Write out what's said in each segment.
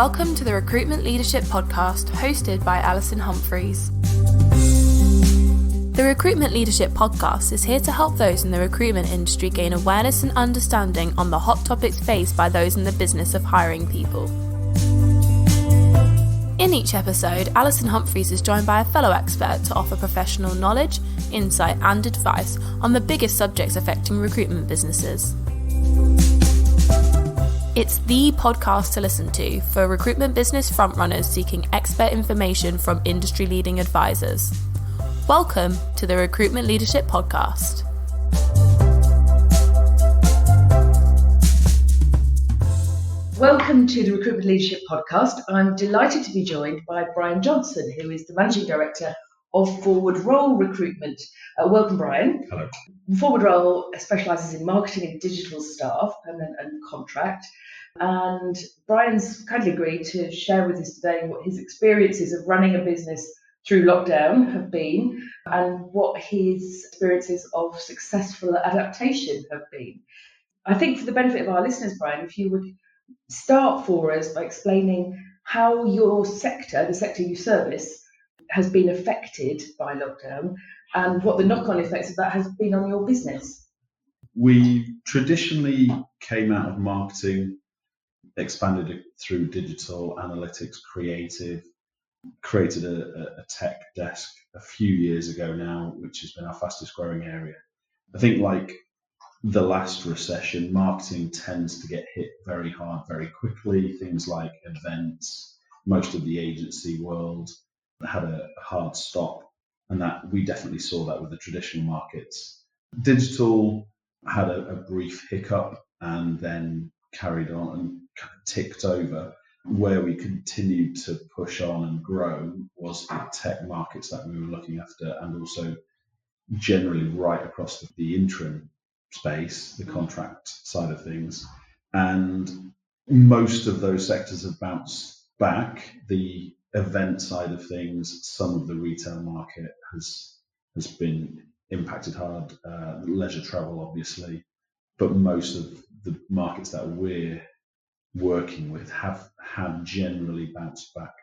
Welcome to the Recruitment Leadership Podcast, hosted by Alison Humphreys. The Recruitment Leadership Podcast is here to help those in the recruitment industry gain awareness and understanding on the hot topics faced by those in the business of hiring people. In each episode, Alison Humphreys is joined by a fellow expert to offer professional knowledge, insight and advice on the biggest subjects affecting recruitment businesses. It's the podcast to listen to for recruitment business frontrunners seeking expert information from industry-leading advisors. Welcome to the Recruitment Leadership Podcast. Welcome to the Recruitment Leadership Podcast. I'm delighted to be joined by Brian Johnson, who is the Managing Director of Forward Role Recruitment. Welcome, Brian. Hello. Forward Role specialises in marketing and digital staff, permanent and contract. And Brian's kindly agreed to share with us today what his experiences of running a business through lockdown have been and what his experiences of successful adaptation have been. I think for the benefit of our listeners, Brian, if you would start for us by explaining how your sector, the sector you service, has been affected by lockdown and what the knock-on effects of that has been on your business. We traditionally came out of marketing, expanded it through digital analytics, creative, created a tech desk a few years ago now, which has been our fastest growing area. I think like the last recession, marketing tends to get hit very hard, very quickly. Things like events, most of the agency world had a hard stop, and that we definitely saw that with the traditional markets. Digital had a brief hiccup and then carried on and ticked over. Where we continued to push on and grow was the tech markets that we were looking after, and also generally right across the interim space, the contract side of things. And most of those sectors have bounced back. The event side of things, some of the retail market has been impacted hard, leisure travel obviously, but most of the markets that we're working with have generally bounced back,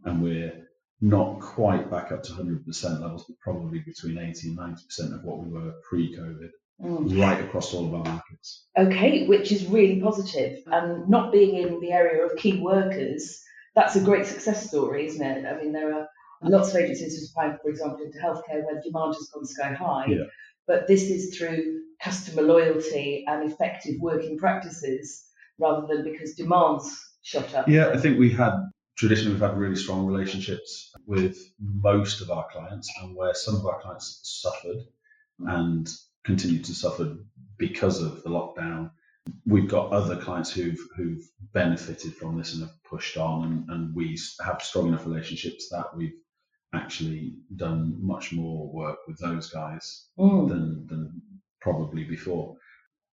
and we're not quite back up to 100% levels, but probably between 80 and 90% of what we were pre-COVID, right across all of our markets. Okay, which is really positive. And not being in the area of key workers, that's a great success story, isn't it? I mean, there are lots of agencies who supply, for example, into healthcare where demand has gone sky high, but this is through customer loyalty and effective working practices rather than because demand's shot up. Yeah, I think traditionally we've had really strong relationships with most of our clients, and where some of our clients suffered and continue to suffer because of the lockdown, we've got other clients who've benefited from this and have pushed on, and we have strong enough relationships that we've actually done much more work with those guys than probably before.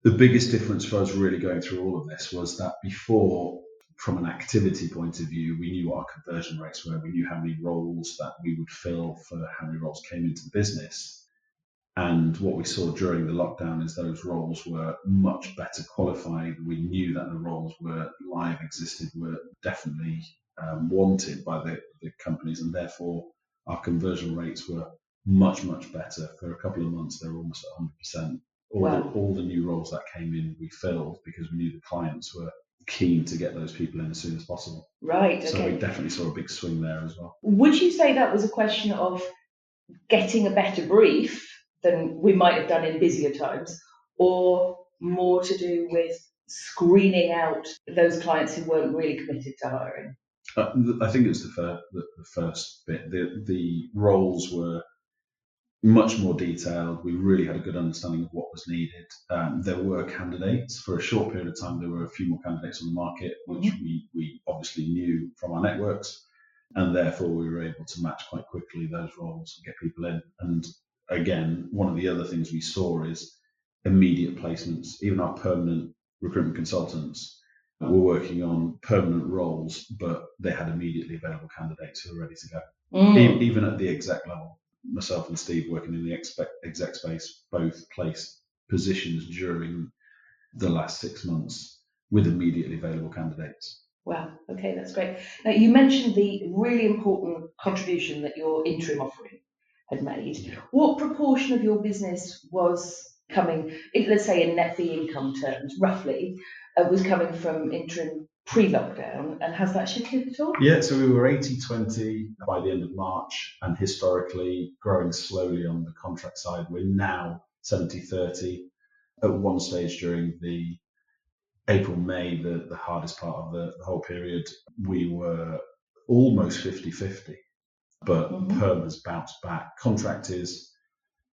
The biggest difference for us really going through all of this was that before, from an activity point of view, we knew what our conversion rates were. We knew how many roles that we would fill for how many roles came into the business. And what we saw during the lockdown is those roles were much better qualified. We knew that the roles were live, existed, were definitely wanted by the companies, and therefore our conversion rates were much, much better. For a couple of months, they were almost at 100%. All the new roles that came in, we filled because we knew the clients were keen to get those people in as soon as possible. Right, okay. So we definitely saw a big swing there as well. Would you say that was a question of getting a better brief than we might have done in busier times, or more to do with screening out those clients who weren't really committed to hiring? I think it's the first bit. The roles were much more detailed. We really had a good understanding of what was needed. There were candidates. For a short period of time, there were a few more candidates on the market, which we obviously knew from our networks, and therefore we were able to match quite quickly those roles and get people in. And again, one of the other things we saw is immediate placements. Even our permanent recruitment consultants were working on permanent roles, but they had immediately available candidates who were ready to go. Even at the exec level. Myself and Steve, working in the exec space, both placed positions during the last 6 months with immediately available candidates. Wow. Okay, that's great. Now, you mentioned the really important contribution that your interim offering had made. Yeah. What proportion of your business was coming, let's say in net fee income terms, roughly, was coming from interim pre-lockdown, and has that shifted at all? Yeah, so we were 80-20 by the end of March, and historically growing slowly on the contract side. We're now 70-30. At one stage during the April, May, the hardest part of the whole period, we were almost 50-50, but perm has bounced back. Contract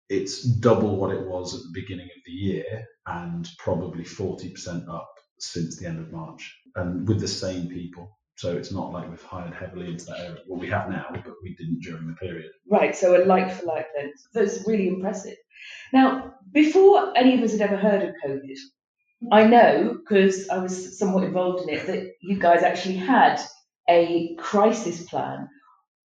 it's double what it was at the beginning of the year and probably 40% up since the end of March, and with the same people. So it's not like we've hired heavily into that area. Well, we have now, but we didn't during the period. Right, so a like for like then. That's really impressive. Now, before any of us had ever heard of COVID, I know, because I was somewhat involved in it, that you guys actually had a crisis plan.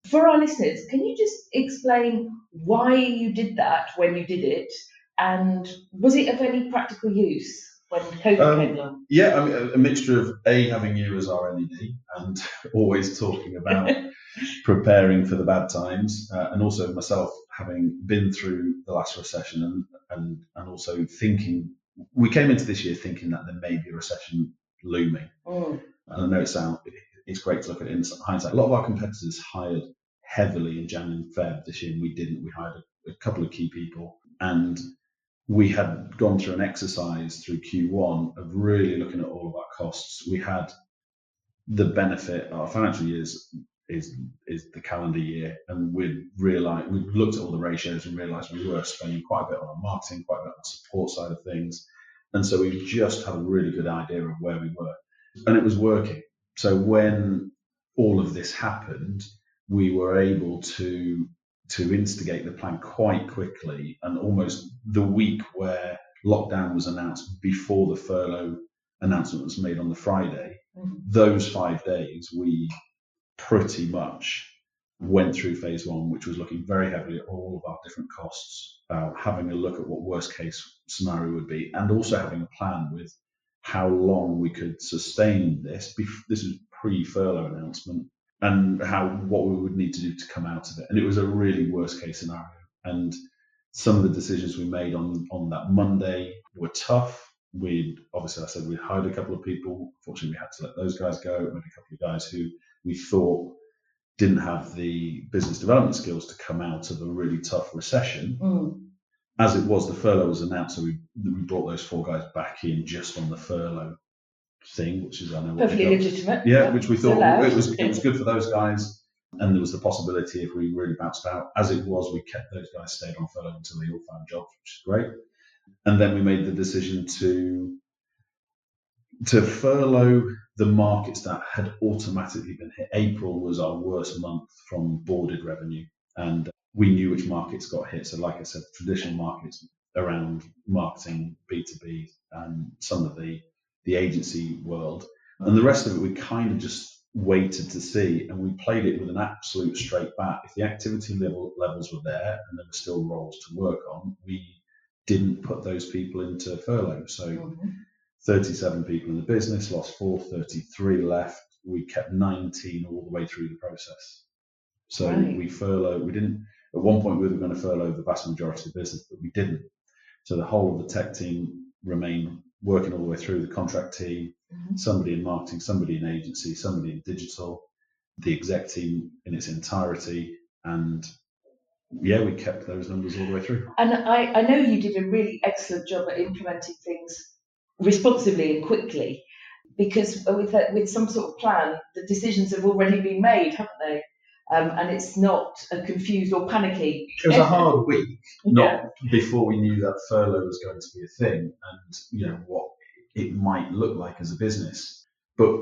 For our listeners, can you just explain why you did that when you did it, and was it of any practical use when COVID came along? Yeah, I mean, a mixture of having you as our NED and always talking about preparing for the bad times, and also myself having been through the last recession and also thinking, we came into this year thinking that there may be a recession looming. And I know it's great to look at it in hindsight. A lot of our competitors hired heavily in Jan and Feb this year, and we didn't. We hired a couple of key people, and we had gone through an exercise through Q1 of really looking at all of our costs. We had the benefit, our financial years is the calendar year, and we looked at all the ratios and realised we were spending quite a bit on our marketing, quite a bit on the support side of things, and so we just had a really good idea of where we were, and it was working. So when all of this happened, we were able to instigate the plan quite quickly, and almost the week where lockdown was announced before the furlough announcement was made on the Friday, those 5 days we pretty much went through phase one, which was looking very heavily at all of our different costs, having a look at what worst case scenario would be, and also having a plan with how long we could sustain this. This was pre-furlough announcement, and what we would need to do to come out of it. And it was a really worst case scenario. And some of the decisions we made on that Monday were tough. Obviously, I said we hired a couple of people. Fortunately, we had to let those guys go. We had a couple of guys who we thought didn't have the business development skills to come out of a really tough recession. As it was, the furlough was announced, so we brought those 4 guys back in just on the furlough thing, which is, I know, perfectly legitimate. Yeah, which we thought it was good for those guys, and there was the possibility if we really bounced out. As it was, we kept those guys stayed on furlough until they all found jobs, which is great. And then we made the decision to furlough the markets that had automatically been hit. April was our worst month from boarded revenue, and we knew which markets got hit. So like I said, traditional markets around marketing, B2B, and some of the agency world, and the rest of it we kind of just waited to see, and we played it with an absolute straight bat. If the activity levels were there and there were still roles to work on, we didn't put those people into furlough. So 37 people in the business, lost 4, 33 left. We kept 19 all the way through the process. So we furloughed. We didn't. At one point, we were going to furlough the vast majority of the business, but we didn't. So the whole of the tech team remained working all the way through, the contract team, somebody in marketing, somebody in agency, somebody in digital, the exec team in its entirety, and yeah, we kept those numbers all the way through. And I know you did a really excellent job at implementing things responsibly and quickly, because with some sort of plan, the decisions have already been made, haven't they? And it's not a confused or panicky. It was a hard week, not before we knew that furlough was going to be a thing, and what it might look like as a business. But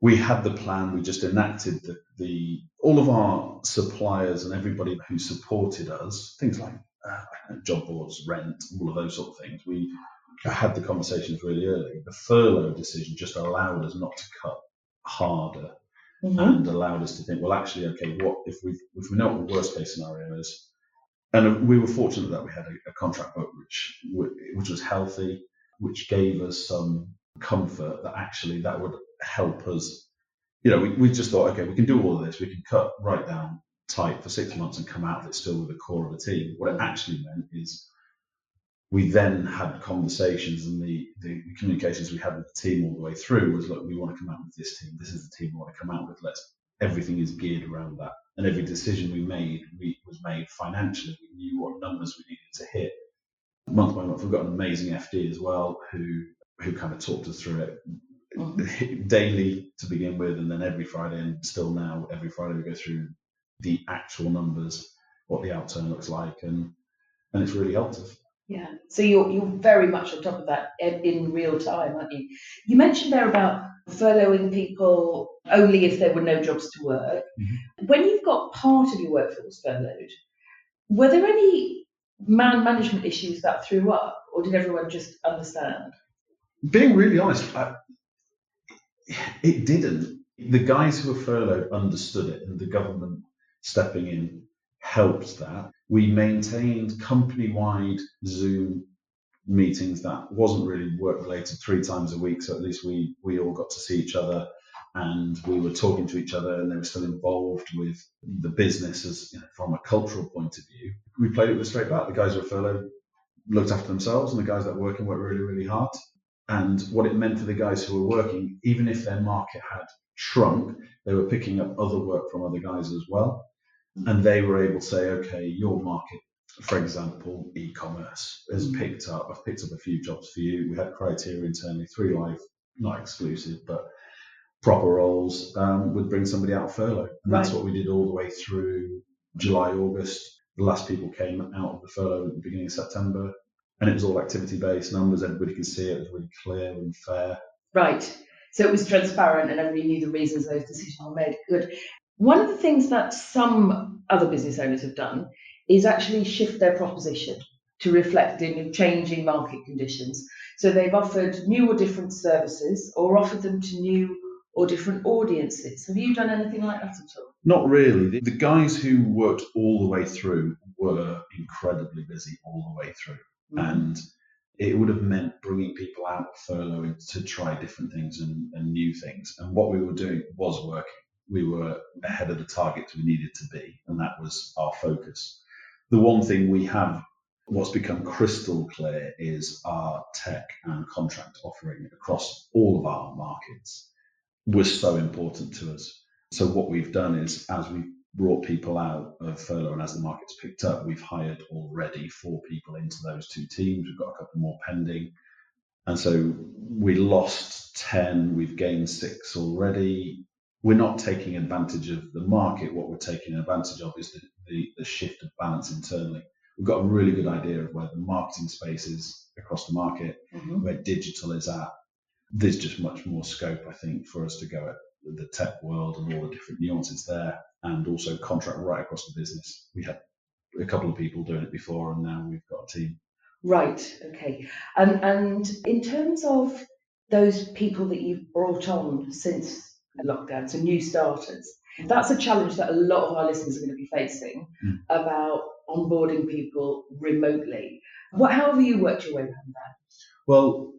we had the plan. We just enacted all of our suppliers and everybody who supported us, things like job boards, rent, all of those sort of things. We had the conversations really early. The furlough decision just allowed us not to cut harder. And allowed us to think, well, actually, okay, what if we know what the worst case scenario is? And we were fortunate that we had a contract book which was healthy, which gave us some comfort that actually that would help us we just thought, okay, we can do all of this. We can cut right down tight for 6 months and come out of it still with the core of a team. What it actually meant is we then had conversations, and the communications we had with the team all the way through was, look, we want to come out with this team. This is the team we want to come out with. Everything is geared around that. And every decision we made was made financially. We knew what numbers we needed to hit month by month. We've got an amazing FD as well who kind of talked us through it daily to begin with, and then every Friday, and still now every Friday we go through the actual numbers, what the outturn looks like, and it's really helped us. Yeah, so you're very much on top of that in real time, aren't you? You mentioned there about furloughing people only if there were no jobs to work. Mm-hmm. When you've got part of your workforce furloughed, were there any management issues that threw up, or did everyone just understand? Being really honest, it didn't. The guys who were furloughed understood it, and the government stepping in helped that. We maintained company-wide Zoom meetings that wasn't really work-related 3 times a week, so at least we all got to see each other, and we were talking to each other, and they were still involved with the business as from a cultural point of view. We played it with straight back. The guys who were furloughed looked after themselves, and the guys that were working worked really, really hard. And what it meant for the guys who were working, even if their market had shrunk, they were picking up other work from other guys as well. And they were able to say, okay, your market, for example, e-commerce has picked up. I've picked up a few jobs for you. We had criteria internally, 3 live, not exclusive, but proper roles, would bring somebody out of furlough. And that's what we did all the way through July, August. The last people came out of the furlough at the beginning of September. And it was all activity-based numbers. Everybody could see it. It was really clear and fair. Right. So it was transparent and everybody knew the reasons those decisions were made. Good. One of the things that some other business owners have done is actually shift their proposition to reflect in changing market conditions. So they've offered new or different services, or offered them to new or different audiences. Have you done anything like that at all? Not really. The guys who worked all the way through were incredibly busy all the way through. And it would have meant bringing people out of furlough to try different things and new things. And what we were doing was working. We were ahead of the targets we needed to be, and that was our focus. The one thing we have, what's become crystal clear, is our tech and contract offering across all of our markets was so important to us. So what we've done is, as we brought people out of furlough and as the market's picked up, we've hired already 4 people into those 2 teams. We've got a couple more pending. And so we lost 10, we've gained 6 already. We're not taking advantage of the market. What we're taking advantage of is the shift of balance internally. We've got a really good idea of where the marketing space is across the market, where digital is at. There's just much more scope, I think, for us to go at the tech world and all the different nuances there, and also contract right across the business. We had a couple of people doing it before, and now we've got a team. Right, okay. And in terms of those people that you've brought on since lockdown, so new starters, that's a challenge that a lot of our listeners are going to be facing about onboarding people remotely. How have you worked your way around that? Well,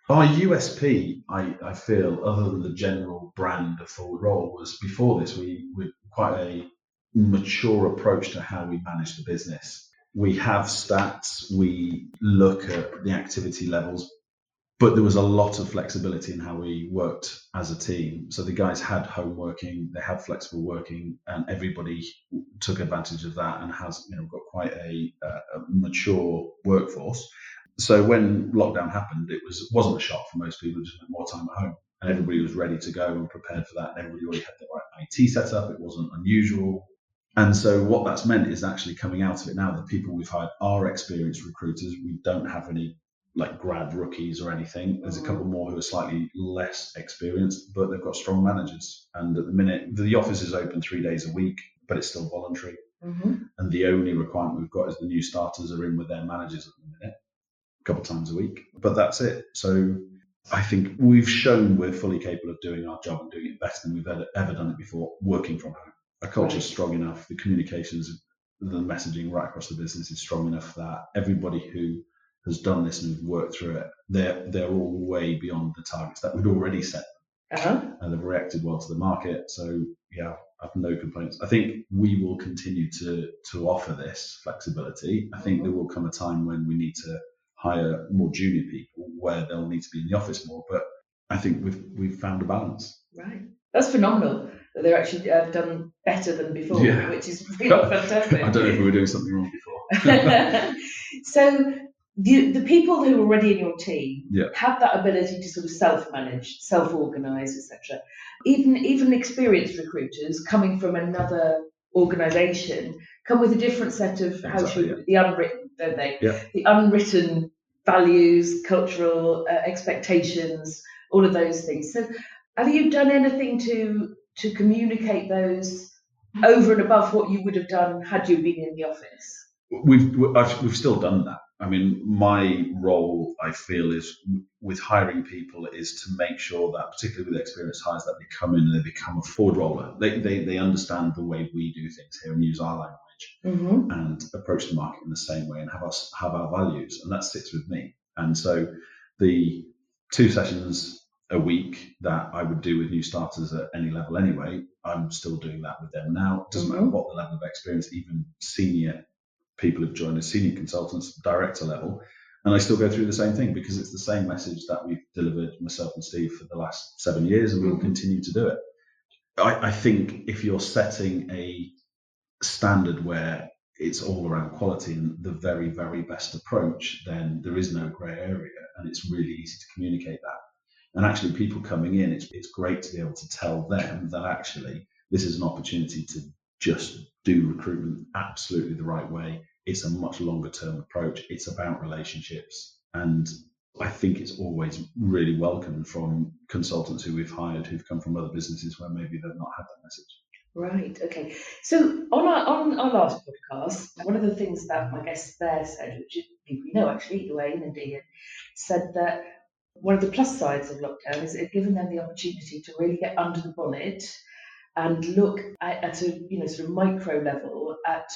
our USP, I feel, other than the general brand of Forward Roll, was before this, we were quite a mature approach to how we manage the business. We have stats, we look at the activity levels, but there was a lot of flexibility in how we worked as a team. So the guys had home working, they had flexible working, and everybody took advantage of that and has got quite a mature workforce. So when lockdown happened, it wasn't a shock for most people. It just meant more time at home, and everybody was ready to go and prepared for that. And everybody already had the right IT set up. It wasn't unusual. And so what that's meant is actually coming out of it now, the people we've hired are experienced recruiters. We don't have any grad rookies or anything. There's a couple more who are slightly less experienced, but they've got strong managers. And at the minute, the office is open 3 days a week, but it's still voluntary. And the only requirement we've got is the new starters are in with their managers at the minute, a couple of times a week, but that's it. So I think we've shown we're fully capable of doing our job and doing it better than we've ever done it before, working from home. Our culture is strong enough, the communications, the messaging right across the business is strong enough that everybody who has done this and worked through it, they're all way beyond the targets that we'd already set. and they've reacted well to the market. So yeah, I have no complaints. I think we will continue to offer this flexibility. I think there will come a time when we need to hire more junior people where they'll need to be in the office more, but I think we've found a balance. Right, that's phenomenal that they're actually done better than before, which is really fantastic. I don't know if we were doing something wrong before. So the people who are already in your team have that ability to sort of self-manage, self-organise, etc. Even experienced recruiters coming from another organisation come with a different set of the unwritten, don't they? Yeah. The unwritten values, cultural expectations, all of those things. So have you done anything to communicate those over and above what you would have done had you been in the office? We've still done that. I mean, my role, I feel, is with hiring people is to make sure that, particularly with experienced hires, that they come in and they become a forward roller. They understand the way we do things here and use our language and approach the market in the same way and have our values, and that sits with me. And so the 2 sessions a week that I would do with new starters at any level anyway, I'm still doing that with them now. It doesn't matter what the level of experience, even senior people have joined as senior consultants, director level, and I still go through the same thing because it's the same message that we've delivered, myself and Steve, for the last 7 years, and we will continue to do it. I think if you're setting a standard where it's all around quality and the very, very best approach, then there is no grey area, and it's really easy to communicate that. And actually, people coming in, it's great to be able to tell them that actually this is an opportunity to just do recruitment absolutely the right way. It's a much longer term approach. It's about relationships. And I think it's always really welcome from consultants who we've hired who've come from other businesses where maybe they've not had that message. Right, okay. So on our last podcast, one of the things that my guest there said, which people know actually, Elaine and Ian, said that one of the plus sides of lockdown is it given them the opportunity to really get under the bonnet and look at a sort of micro level at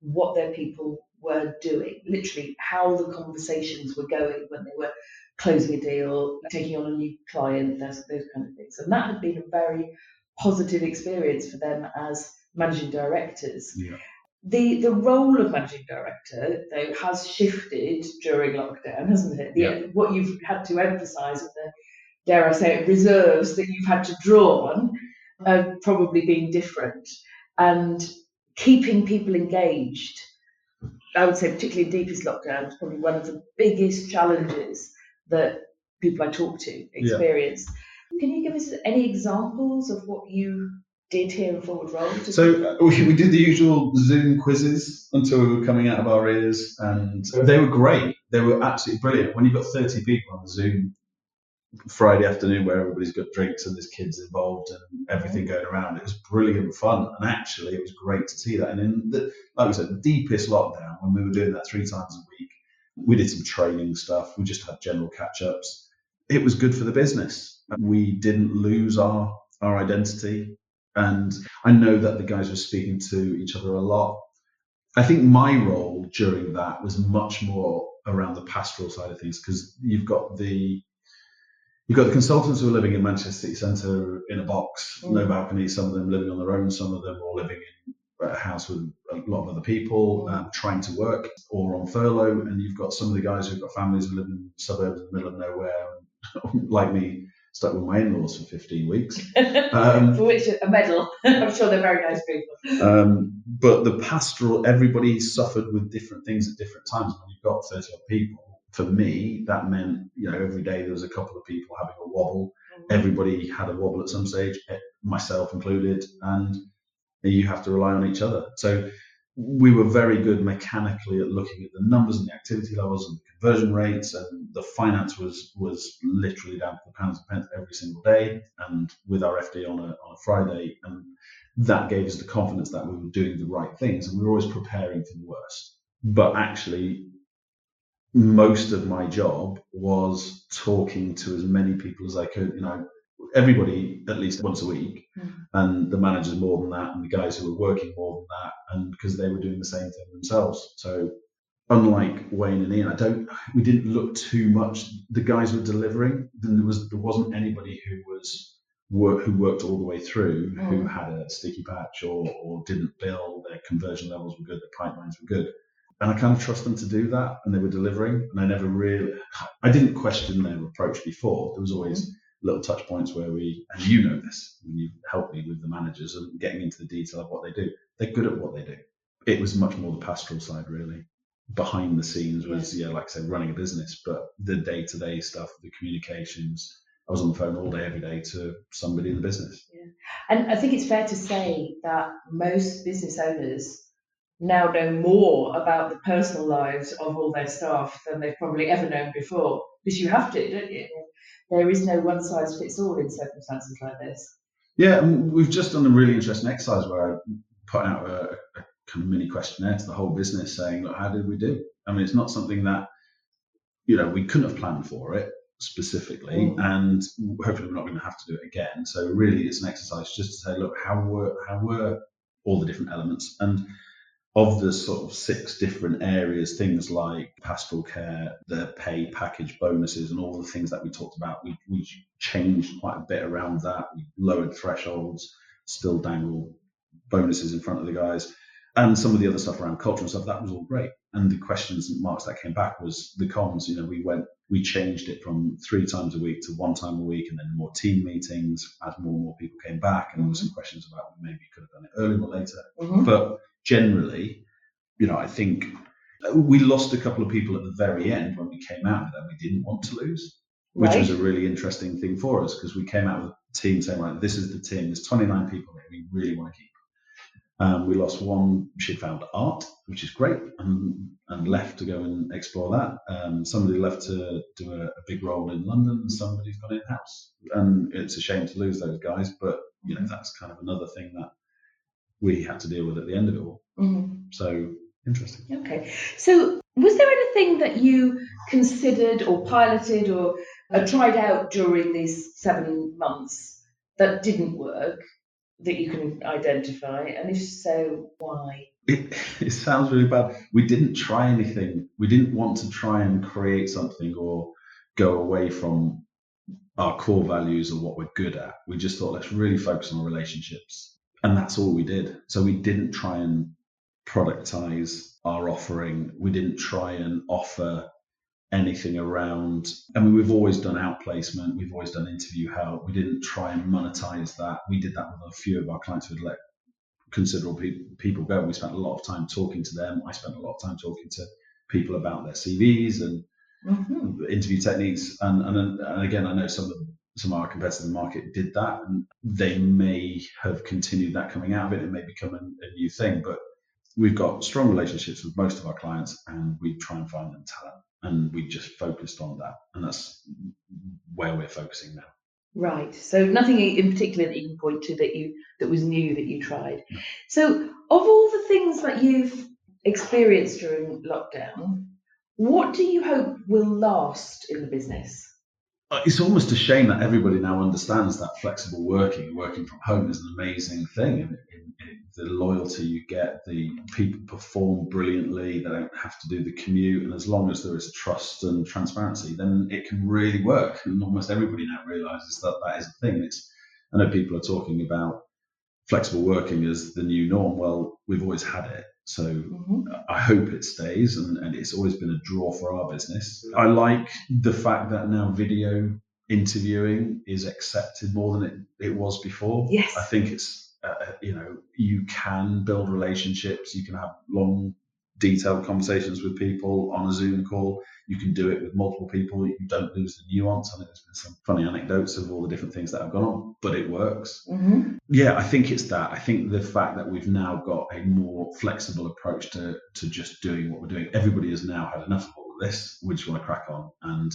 what their people were doing, literally how the conversations were going when they were closing a deal, taking on a new client, those kind of things. And that had been a very positive experience for them as managing directors. Yeah. The role of managing director, though, has shifted during lockdown, hasn't it? What you've had to emphasise and the, dare I say it, reserves that you've had to draw on have probably been different. And keeping people engaged, I would say particularly in deepest lockdown, is probably one of the biggest challenges that people I talk to experience. Can you give us any examples of what you did here in Forward Roll? So we did the usual Zoom quizzes until we were coming out of our ears, and they were great. They were absolutely brilliant. When you've got 30 people on Zoom Friday afternoon where everybody's got drinks and there's kids involved and everything going around, it was brilliant fun. And actually it was great to see that. And in the, like we said, the deepest lockdown, when we were doing that 3 times a week, we did some training stuff. We just had general catch-ups. It was good for the business. We didn't lose our identity. And I know that the guys were speaking to each other a lot. I think my role during that was much more around the pastoral side of things, because you've got the consultants who are living in Manchester City Centre in a box, no balcony, some of them living on their own, some of them are living in a house with a lot of other people, trying to work or on furlough. And you've got some of the guys who've got families who live in suburbs in the middle of nowhere, like me, stuck with my in-laws for 15 weeks. For which a medal. I'm sure they're very nice people. But the pastoral, everybody suffered with different things at different times. When you've got 30 odd people, for me, that meant, every day there was a couple of people having a wobble. Everybody had a wobble at some stage, myself included, and you have to rely on each other. So we were very good mechanically at looking at the numbers and the activity levels and the conversion rates, and the finance was literally down to the pounds and pence every single day, and with our FD on a Friday, and that gave us the confidence that we were doing the right things, and we were always preparing for the worst. But actually, most of my job was talking to as many people as I could, everybody at least once a week, and the managers more than that, and the guys who were working more than that, and because they were doing the same thing themselves. So unlike Wayne and Ian, we didn't look too much. The guys were delivering. Then there wasn't anybody who was who worked all the way through, who had a sticky patch or didn't bill, their conversion levels were good, their pipelines were good. And I kind of trust them to do that, and they were delivering. And I didn't question their approach before. There was always little touch points where and you know this, when you help me with the managers and getting into the detail of what they do, they're good at what they do. It was much more the pastoral side, really. Behind the scenes was, like I said, running a business, but the day-to-day stuff, the communications, I was on the phone all day, every day to somebody in the business. Yeah. And I think it's fair to say that most business owners now know more about the personal lives of all their staff than they've probably ever known before, because you have to, don't you? There is no one size fits all in circumstances like this. Yeah, and we've just done a really interesting exercise where I put out a kind of mini questionnaire to the whole business saying, look, how did we do? I mean, it's not something that, we couldn't have planned for it specifically, and hopefully we're not going to have to do it again. So really it's an exercise just to say, look, how were all the different elements? And of the sort of 6 different areas, things like pastoral care, the pay package, bonuses, and all the things that we talked about, we changed quite a bit around that. We lowered thresholds, still dangled bonuses in front of the guys, and some of the other stuff around culture and stuff. That was all great. And the questions and marks that came back was the cons. We changed it from 3 times a week to 1 time a week, and then more team meetings as more and more people came back. And there were some questions about maybe you could have done it earlier or later. But generally, I think we lost a couple of people at the very end when we came out that we didn't want to lose, which was a really interesting thing for us, because we came out with a team saying, right, this is the team. There's 29 people here we really want to keep. We lost one. She found art, which is great, and left to go and explore that. Somebody left to do a big role in London, and somebody's gone in-house. And it's a shame to lose those guys, but that's kind of another thing that we had to deal with at the end of it all. So interesting. Okay. So was there anything that you considered or piloted or tried out during these 7 months that didn't work, that you can identify? And if so, why? It sounds really bad. We didn't try anything. We didn't want to try and create something or go away from our core values or what we're good at. We just thought, let's really focus on relationships. And that's all we did. So we didn't try and productize our offering. We didn't try and offer anything around. I mean, we've always done outplacement. We've always done interview help. We didn't try and monetize that. We did that with a few of our clients who had let considerable people go. We spent a lot of time talking to them. I spent a lot of time talking to people about their CVs and interview techniques. And again, I know some of our competitors in the market did that, and they may have continued that coming out of it. It may become a new thing, but we've got strong relationships with most of our clients, and we try and find them talent. And we just focused on that, and that's where we're focusing now. Right. So nothing in particular that you can point to that was new that you tried. So of all the things that you've experienced during lockdown, what do you hope will last in the business? It's almost a shame that everybody now understands that flexible working from home is an amazing thing. And the loyalty you get, the people perform brilliantly, they don't have to do the commute. And as long as there is trust and transparency, then it can really work. And almost everybody now realizes that is a thing. I know people are talking about flexible working as the new norm. Well, we've always had it. So I hope it stays, and it's always been a draw for our business. I like the fact that now video interviewing is accepted more than it was before. Yes. I think it's, you can build relationships. You can have long, detailed conversations with people on a Zoom call. You can do it with multiple people. You don't lose the nuance. I think there's been some funny anecdotes of all the different things that have gone on, but it works. Yeah, I think it's that. I think the fact that we've now got a more flexible approach to just doing what we're doing. Everybody has now had enough of all of this. We just want to crack on and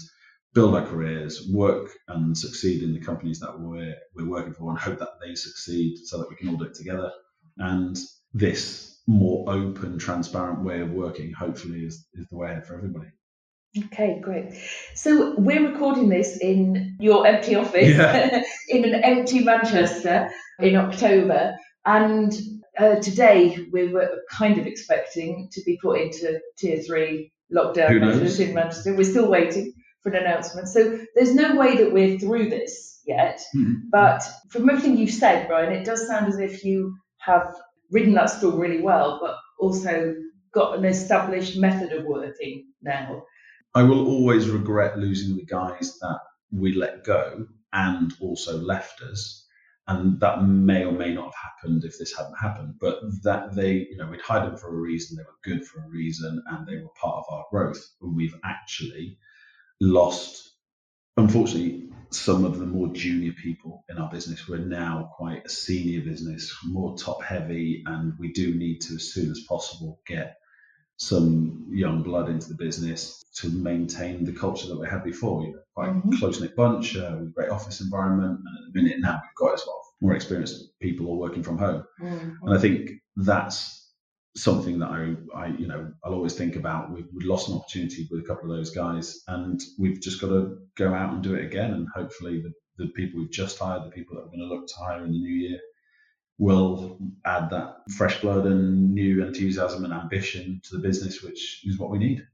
build our careers, work and succeed in the companies that we're working for, and hope that they succeed so that we can all do it together. And this more open, transparent way of working, hopefully, is the way ahead for everybody. Okay, great. So we're recording this in your empty office, in an empty Manchester in October. And today we were kind of expecting to be put into tier 3 lockdown measures in Manchester. We're still waiting for an announcement. So there's no way that we're through this yet. But from everything you've said, Brian, it does sound as if you have ridden that storm really well, but also got an established method of working now. I will always regret losing the guys that we let go and also left us. And that may or may not have happened if this hadn't happened, but that they, we'd hired them for a reason, they were good for a reason, and they were part of our growth. And we've actually lost, unfortunately, some of the more junior people in our business. We're now quite a senior business, more top heavy, and we do need to, as soon as possible, get some young blood into the business to maintain the culture that we had before. Quite a close-knit bunch, with a great office environment, and at the minute now we've got as well more experienced people all working from home. And I think that's something that I'll always think about. We've lost an opportunity with a couple of those guys, and we've just got to go out and do it again. And hopefully the people we've just hired, the people that we're going to look to hire in the new year, will add that fresh blood and new enthusiasm and ambition to the business, which is what we need.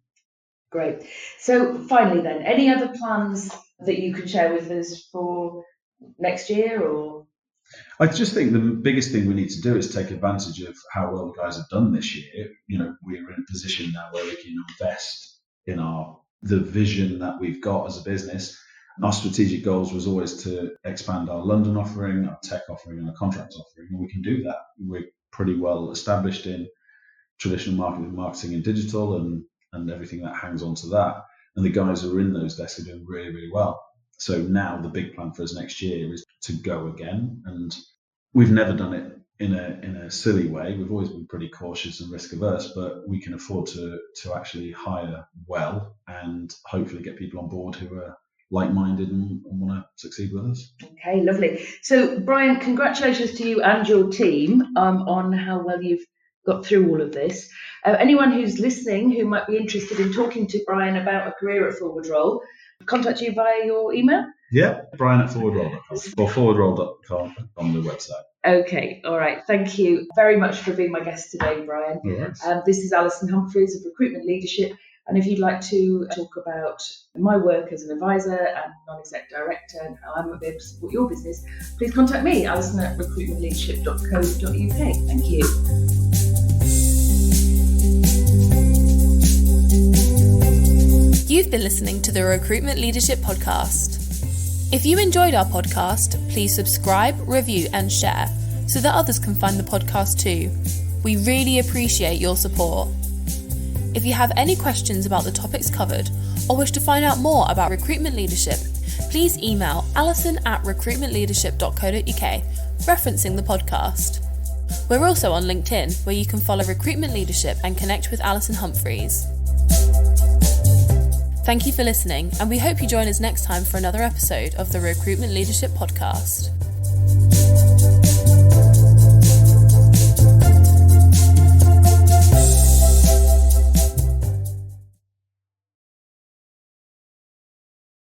Great. So finally then, any other plans that you could share with us for next year? Or I just think the biggest thing we need to do is take advantage of how well the guys have done this year. We're in a position now where we can invest in the vision that we've got as a business. Our strategic goals was always to expand our London offering, our tech offering, and our contracts offering, and we can do that. We're pretty well established in traditional marketing and digital and everything that hangs on to that. And the guys who are in those desks are doing really, really well. So now the big plan for us next year is to go again. And we've never done it in a silly way. We've always been pretty cautious and risk averse, but we can afford to actually hire well and hopefully get people on board who are like-minded and want to succeed with us. Okay, lovely. So Brian, congratulations to you and your team on how well you've got through all of this. Anyone who's listening who might be interested in talking to Brian about a career at Forward Roll, contact you via your email? Yeah, Brian at forwardroll.com or forwardroll.com on the website. Okay, all right. Thank you very much for being my guest today, Brian. Right. This is Alison Humphreys of Recruitment Leadership. And if you'd like to talk about my work as an advisor and non-exec director and how I might be able to support your business, please contact me, Alison at recruitmentleadership.co.uk. Thank you. You've been listening to the Recruitment Leadership Podcast. If you enjoyed our podcast, please subscribe, review and share so that others can find the podcast too. We really appreciate your support. If you have any questions about the topics covered or wish to find out more about recruitment leadership, please email alison@recruitmentleadership.co.uk, referencing the podcast. We're also on LinkedIn, where you can follow Recruitment Leadership and connect with Alison Humphreys. Thank you for listening, and we hope you join us next time for another episode of the Recruitment Leadership Podcast.